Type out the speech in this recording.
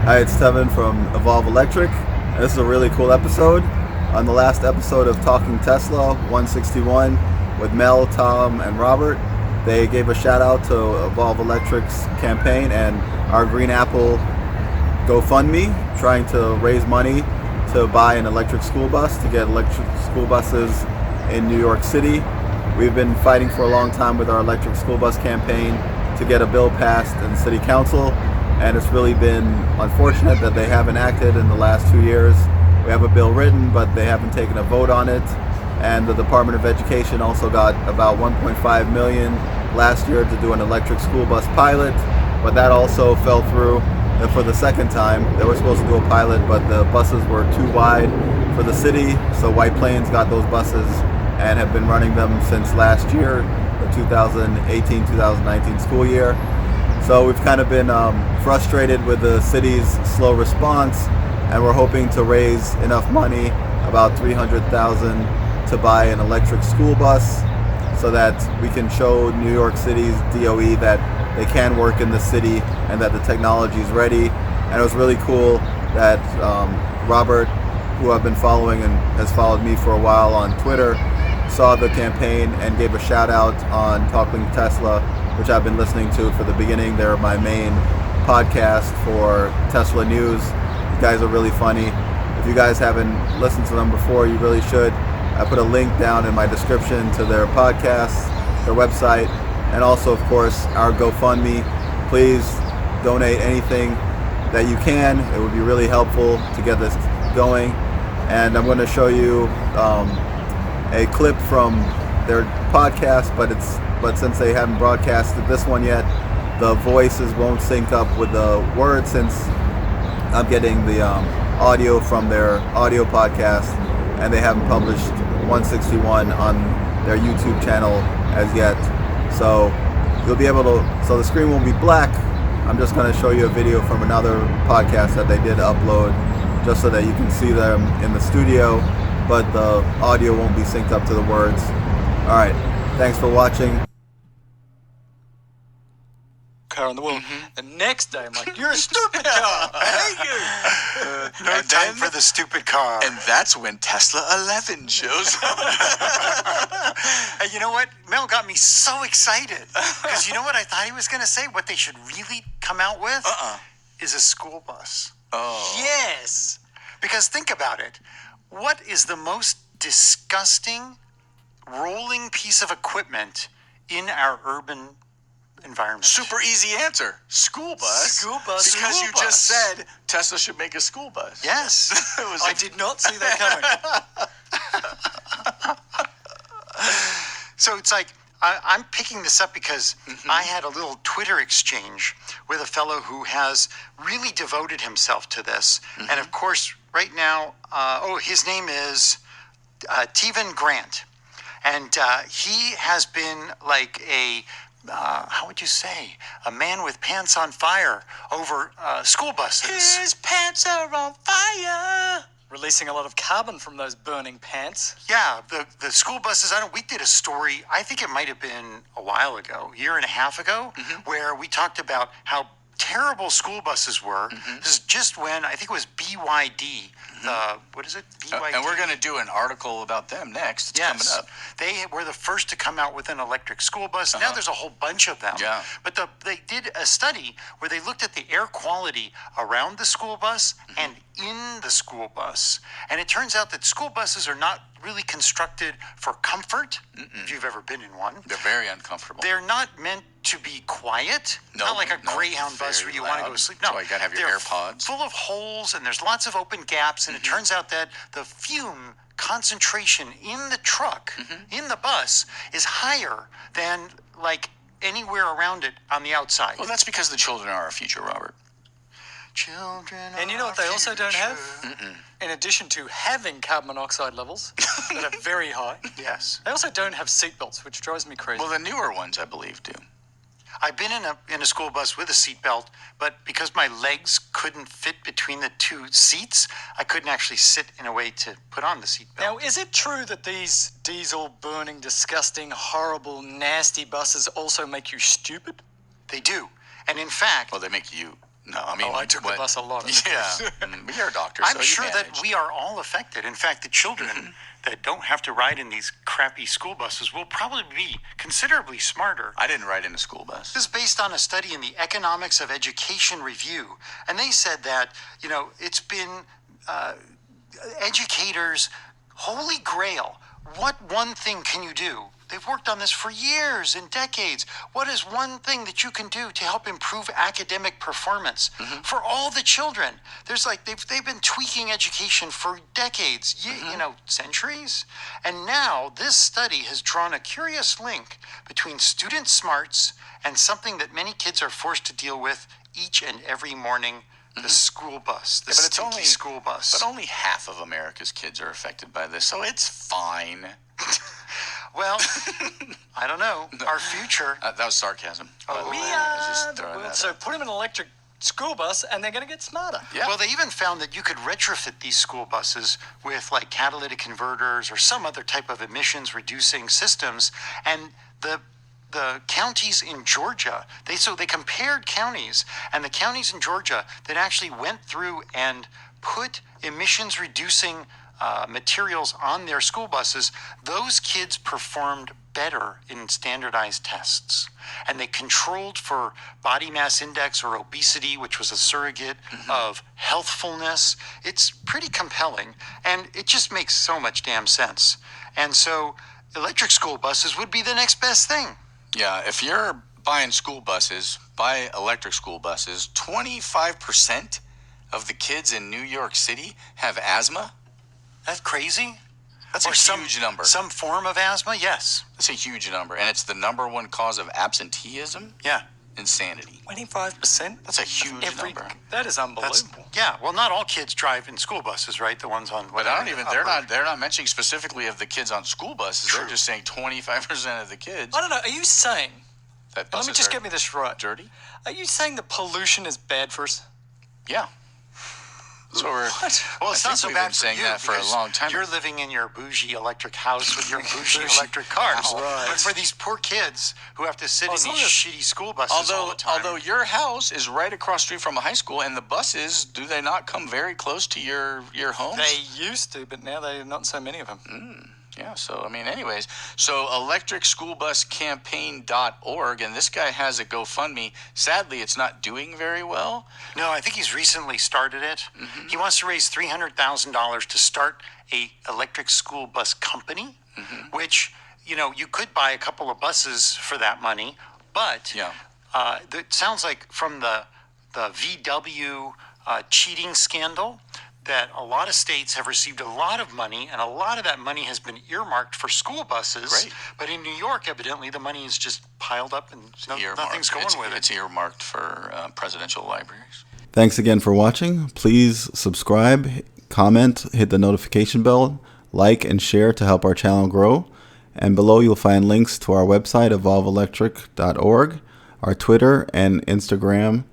Hi, it's Tevin from Evolv-Electric. This is a really cool episode. On the last episode of Talking Tesla 161 with Mel, Tom, and Robert, they gave a shout out to Evolv-Electric's campaign and our Green Apple GoFundMe, trying to raise money to buy an electric school bus, to get electric school buses in New York City. We've been fighting for a long time with our electric school bus campaign to get a bill passed in City Council, and it's really been unfortunate that they haven't acted in the last 2 years. We have a bill written, but they haven't taken a vote on it, and the Department of Education also got about $1.5 million last year to do an electric school bus pilot, but that also fell through. And for the second time, they were supposed to do a pilot, but the buses were too wide for the city, so White Plains got those buses and have been running them since last year, the 2018-2019 school year. So we've kind of been frustrated with the city's slow response, and we're hoping to raise enough money, about $300,000, to buy an electric school bus so that we can show New York City's DOE that they can work in the city and that the technology is ready. And it was really cool that Robert, who I've been following and has followed me for a while on Twitter, saw the campaign and gave a shout out on Talking Tesla, which I've been listening to for the beginning. They're my main podcast for Tesla news. You guys are really funny. If you guys haven't listened to them before, you really should. I put a link down in my description to their podcast, their website, and also, of course, our GoFundMe. Please donate anything that you can. It would be really helpful to get this going. And I'm going to show you a clip from their podcast, but since they haven't broadcasted this one yet, the voices won't sync up with the words, since I'm getting the audio from their audio podcast, and they haven't published 161 on their YouTube channel as yet. So you'll be able to, so the screen won't be black. I'm just going to show you a video from another podcast that they did upload, just so that you can see them in the studio, but the audio won't be synced up to the words. All right, thanks for watching. Car on the wall. The next day, I'm like, "You're a stupid car. I hate you." No time for the stupid car. And that's when Tesla 11 shows up. Hey, you know what? Mel got me so excited. Because you know what I thought he was going to say? What they should really come out with is a school bus. Oh. Yes. Because think about it. What is the most disgusting rolling piece of equipment in our urban environment? Super easy answer. School bus. School bus. Because School you bus. just said Tesla should make a school bus. Yes. It was I did not see that coming. So it's like, I'm picking this up because I had a little Twitter exchange with a fellow who has really devoted himself to this. And of course, right now, his name is Tevin Grant. And he has been like a, how would you say, a man with pants on fire over school buses. His pants are on fire. Releasing a lot of carbon from those burning pants. Yeah, the school buses, we did a story, I think it might have been a while ago, a year and a half ago, where we talked about how terrible school buses were. This is just when, I think it was BYD, what is it? BYD. And we're going to do an article about them next. It's coming up. They were the first to come out with an electric school bus. Now there's a whole bunch of them. Yeah. But they did a study where they looked at the air quality around the school bus and in the school bus. And it turns out that school buses are not really constructed for comfort, if you've ever been in one. They're very uncomfortable. They're not meant to be quiet. Not like a Greyhound bus where you want to go to sleep. No, that's why you got to have your they're AirPods. full of holes, and there's lots of open gaps, and it turns out that the fume concentration in the truck, in the bus, is higher than like anywhere around it on the outside. Well, that's because the children are our future, Robert. Children. And you know what they also don't have? In addition to having carbon monoxide levels that are very high, Yes. they also don't have seatbelts, which drives me crazy. Well, the newer ones, I believe, do. I've been in a school bus with a seatbelt, but because my legs couldn't fit between the two seats, I couldn't actually sit in a way to put on the seatbelt. Now, is it true that these diesel burning, disgusting, horrible, nasty buses also make you stupid? They do. And in fact, Well, they make you No, I mean, Oh, I took the bus a lot. Yeah, but you're a doctor, so I'm sure you that managed. we are all affected. In fact, the children that don't have to ride in these crappy school buses will probably be considerably smarter. I didn't ride in a school bus. This is based on a study in the Economics of Education Review, and they said that, it's been educators' holy grail. What one thing can you do? They've worked on this for years and decades. What is one thing that you can do to help improve academic performance for all the children? There's they've been tweaking education for decades, centuries. And now this study has drawn a curious link between student smarts and something that many kids are forced to deal with each and every morning. The school bus, the stinky school bus. But only half of America's kids are affected by this, so it's fine. Well, I don't know. Our future. That was sarcasm. We are the world. So put them in an electric school bus, and they're going to get smarter. Yeah. Well, they even found that you could retrofit these school buses with catalytic converters or some other type of emissions reducing systems, and the counties in Georgia, they compared counties, and the counties in Georgia that actually went through and put emissions reducing materials on their school buses, those kids performed better in standardized tests. And they controlled for body mass index or obesity, which was a surrogate of healthfulness. It's pretty compelling, and it just makes so much damn sense. And so electric school buses would be the next best thing. Yeah, if you're buying school buses, buy electric school buses. 25% of the kids in New York City have asthma. That's crazy. That's a huge number. Some form of asthma, yes. That's a huge number, and it's the number one cause of absenteeism. Yeah. Insanity. 25%? That's a huge number. That is unbelievable. Well, not all kids drive in school buses, right? The ones on. But I don't even. They're not mentioning specifically of the kids on school buses. True. They're just saying 25% of the kids. I don't know. Are you saying? That Let me just get me this right. Dirty. Are you saying that pollution is bad for us? Yeah. So we're. What? Well, it's not so bad for saying you that for a long time. You're living in your bougie electric house with your bougie electric cars. Right. But for these poor kids who have to sit in these shitty school buses all the time. Although your house is right across the street from a high school, and the buses, do they not come very close to your homes? They used to, but now there are not so many of them. Yeah, so, anyways, so electricschoolbuscampaign.org, and this guy has a GoFundMe. Sadly, it's not doing very well. No, I think he's recently started it. He wants to raise $300,000 to start a electric school bus company, which, you could buy a couple of buses for that money, but it sounds like from the VW cheating scandal, that a lot of states have received a lot of money, and a lot of that money has been earmarked for school buses. Right. But in New York, evidently, the money is just piled up and nothing's going with it. It's earmarked for presidential libraries. Thanks again for watching. Please subscribe, comment, hit the notification bell, like and share to help our channel grow. And below you'll find links to our website, Evolv-Electric.org, our Twitter and Instagram